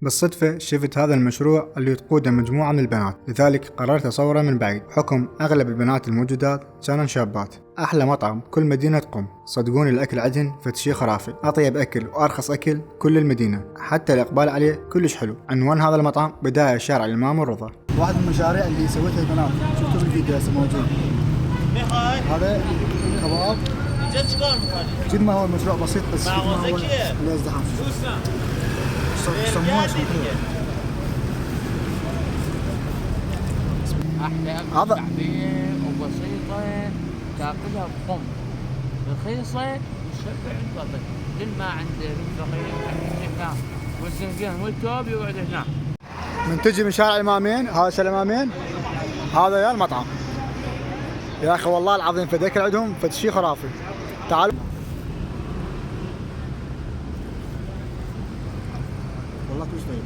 بالصدفة شفت هذا المشروع اللي تقوده مجموعة من البنات، لذلك قررت أصوره من بعيد حكم أغلب البنات الموجودات كانن شابات. أحلى مطعم كل مدينة تقوم، صدقوني الأكل عندهن فتشي خرافي، أطيب أكل وأرخص أكل كل المدينة، حتى الإقبال عليه كلش حلو. عنوان هذا المطعم بداية شارع الإمام الرضا. واحد من المشاريع اللي سويتها البنات شفتوا بالفيديو هسه موجود. هذا كباب جد ما هو المشروع بسيط بس ما هو الازدحام. يسمونه احلى اكل شعبيه وبسيطه تاكلها بخم رخيصه وتشبع البطن. كل ما عنده الفقير والزنجان والتوب يقعد هناك. من تجي من شارع الامامين، هذا شارع الامامين، هذا يا المطعم يا اخي والله العظيم فداك عندهم فشي خرافي. تعالوا والله كلش طيب.